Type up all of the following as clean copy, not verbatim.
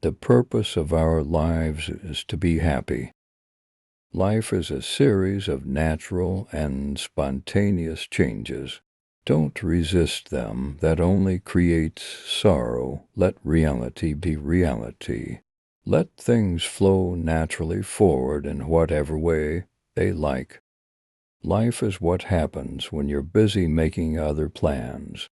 The purpose of our lives is to be happy. Life is a series of natural and spontaneous changes. Don't resist them. That only creates sorrow. Let reality be reality. Let things flow naturally forward in whatever way they like. Life is what happens when you're busy making other plans.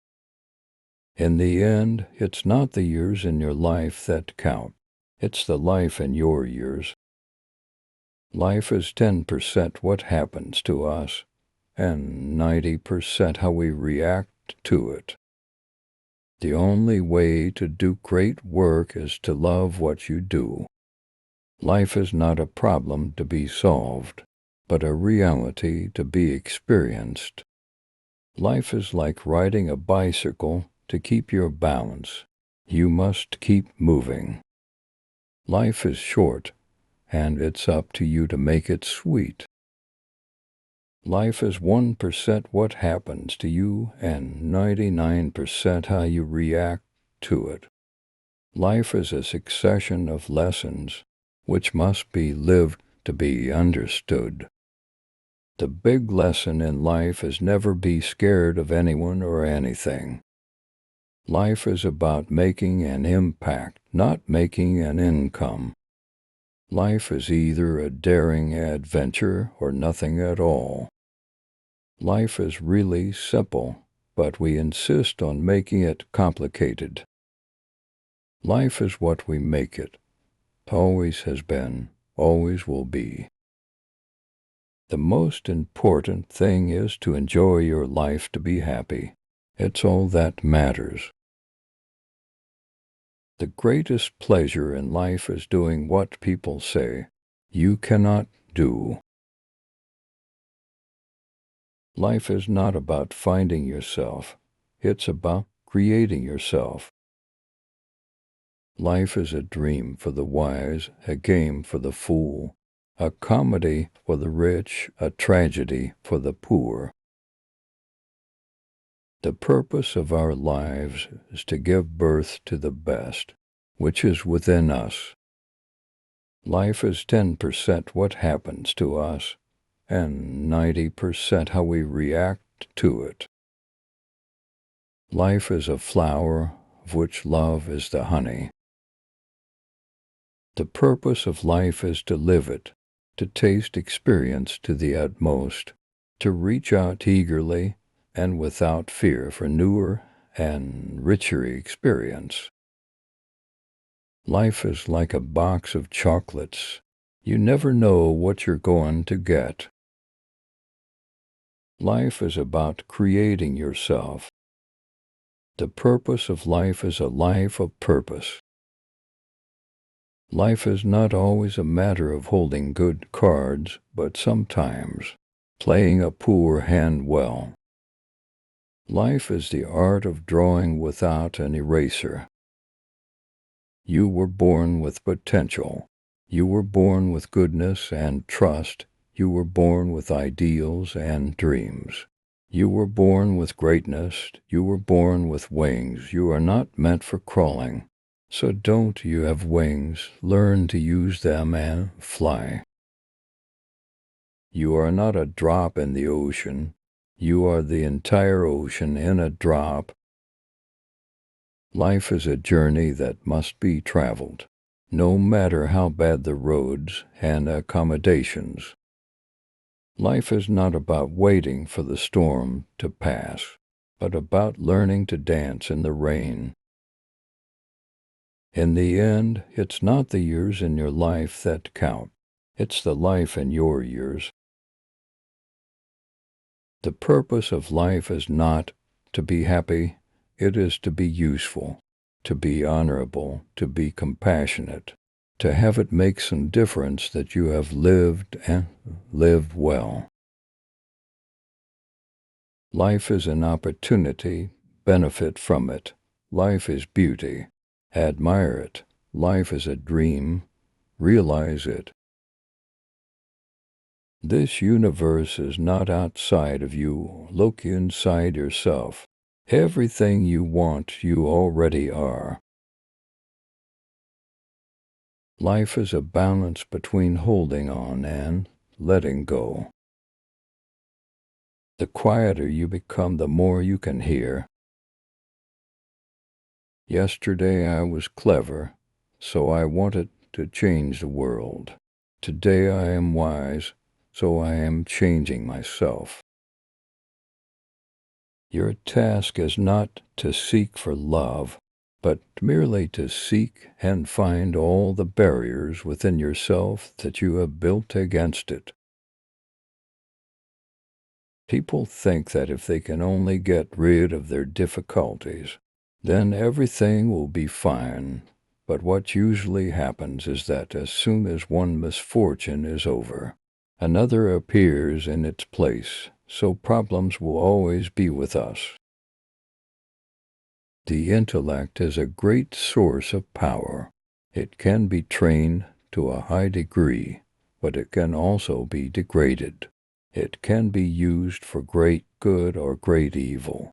In the end, it's not the years in your life that count. It's the life in your years. Life is 10% what happens to us, and 90% how we react to it. The only way to do great work is to love what you do. Life is not a problem to be solved, but a reality to be experienced. Life is like riding a bicycle. To keep your balance, you must keep moving. Life is short, and it's up to you to make it sweet. Life is 1% what happens to you and 99% how you react to it. Life is a succession of lessons which must be lived to be understood. The big lesson in life is never be scared of anyone or anything. Life is about making an impact, not making an income. Life is either a daring adventure or nothing at all. Life is really simple, but we insist on making it complicated. Life is what we make it. Always has been, always will be. The most important thing is to enjoy your life, to be happy. It's all that matters. The greatest pleasure in life is doing what people say you cannot do. Life is not about finding yourself. It's about creating yourself. Life is a dream for the wise, a game for the fool, a comedy for the rich, a tragedy for the poor. The purpose of our lives is to give birth to the best, which is within us. Life is 10% what happens to us, and 90% how we react to it. Life is a flower of which love is the honey. The purpose of life is to live it, to taste experience to the utmost, to reach out eagerly and without fear for newer and richer experience. Life is like a box of chocolates. You never know what you're going to get. Life is about creating yourself. The purpose of life is a life of purpose. Life is not always a matter of holding good cards, but sometimes playing a poor hand well. Life is the art of drawing without an eraser. You were born with potential. You were born with goodness and trust. You were born with ideals and dreams. You were born with greatness. You were born with wings. You are not meant for crawling. So don't you have wings, learn to use them and fly. You are not a drop in the ocean. You are the entire ocean in a drop. Life is a journey that must be traveled, no matter how bad the roads and accommodations. Life is not about waiting for the storm to pass, but about learning to dance in the rain. In the end, it's not the years in your life that count. It's the life in your years. The purpose of life is not to be happy. It is to be useful, to be honorable, to be compassionate, to have it make some difference that you have lived and lived well. Life is an opportunity. Benefit from it. Life is beauty. Admire it. Life is a dream. Realize it. This universe is not outside of you. Look inside yourself. Everything you want, you already are. Life is a balance between holding on and letting go. The quieter you become, the more you can hear. Yesterday I was clever, so I wanted to change the world. Today I am wise, so I am changing myself. Your task is not to seek for love, but merely to seek and find all the barriers within yourself that you have built against it. People think that if they can only get rid of their difficulties, then everything will be fine. But what usually happens is that as soon as one misfortune is over, another appears in its place, so problems will always be with us. The intellect is a great source of power. It can be trained to a high degree, but it can also be degraded. It can be used for great good or great evil.